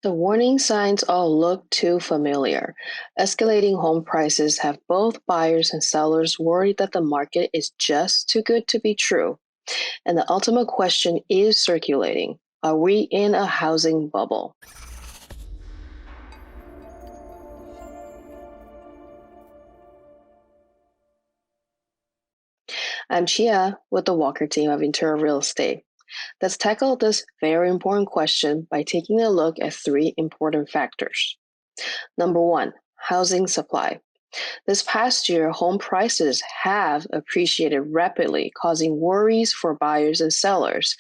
The warning signs all look too familiar. Escalating home prices have both buyers and sellers worried that the market is just too good to be true. And the ultimate question is circulating. Are we in a housing bubble? I'm Chia with the Walker team of Interior Real Estate. Let's tackle this very important question by taking a look at three important factors. Number one, housing supply. This past year, home prices have appreciated rapidly, causing worries for buyers and sellers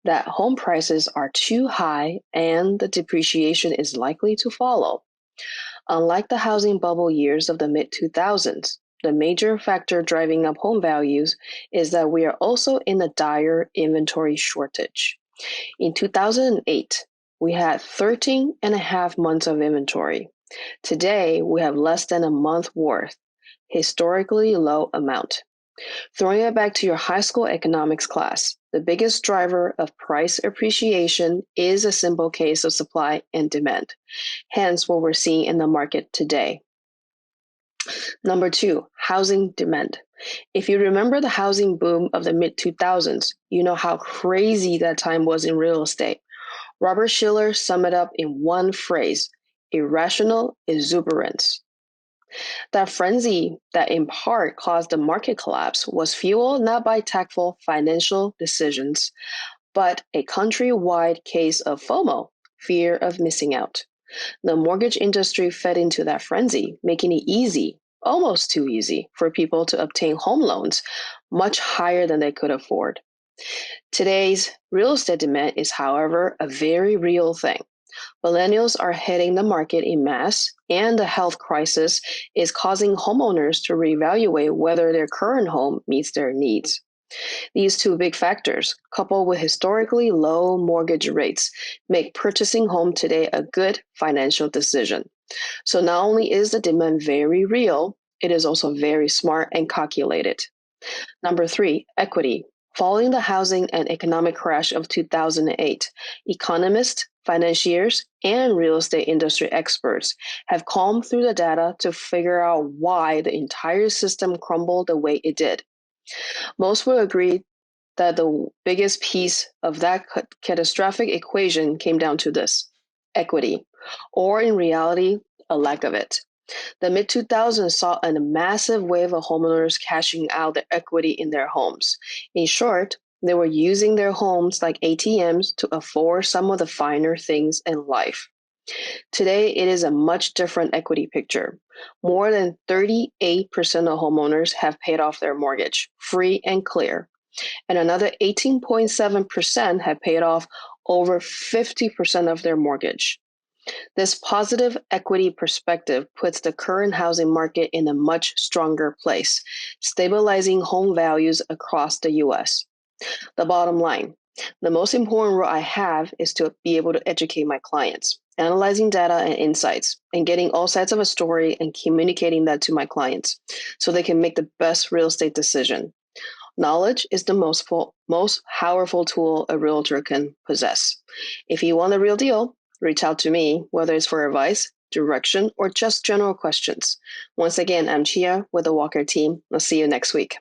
that home prices are too high and the depreciation is likely to follow. Unlike the housing bubble years of the mid 2000s, the major factor driving up home values is that we are also in a dire inventory shortage. In 2008, we had 13 and a half months of inventory. Today, we have less than a month worth, historically low amount. Throwing it back to your high school economics class, the biggest driver of price appreciation is a simple case of supply and demand, hence what we're seeing in the market today. Number two, housing demand. If you remember the housing boom of the mid 2000s, you know how crazy that time was in real estate. Robert Shiller summed it up in one phrase: irrational exuberance. That frenzy that in part caused the market collapse was fueled not by tactful financial decisions, but a countrywide case of FOMO, fear of missing out. The mortgage industry fed into that frenzy, making it easy, almost too easy, for people to obtain home loans much higher than they could afford. Today's real estate demand is, however, a very real thing. Millennials are hitting the market in mass, and the health crisis is causing homeowners to reevaluate whether their current home meets their needs. These two big factors, coupled with historically low mortgage rates, make purchasing home today a good financial decision. So not only is the demand very real, it is also very smart and calculated. Number three, equity. Following the housing and economic crash of 2008, economists, financiers, and real estate industry experts have combed through the data to figure out why the entire system crumbled the way it did. Most will agree that the biggest piece of that catastrophic equation came down to this: equity, or in reality, a lack of it. The mid 2000s saw a massive wave of homeowners cashing out their equity in their homes. In short, they were using their homes like ATMs to afford some of the finer things in life. Today, it is a much different equity picture. More than 38% of homeowners have paid off their mortgage, free and clear, and another 18.7% have paid off over 50% of their mortgage. This positive equity perspective puts the current housing market in a much stronger place, stabilizing home values across the US. The bottom line: the most important role I have is to be able to educate my clients, analyzing data and insights, and getting all sides of a story and communicating that to my clients so they can make the best real estate decision. Knowledge is the most powerful tool a realtor can possess. If you want the real deal, reach out to me, whether it's for advice, direction, or just general questions. Once again, I'm Chia with the Walker team. I'll see you next week.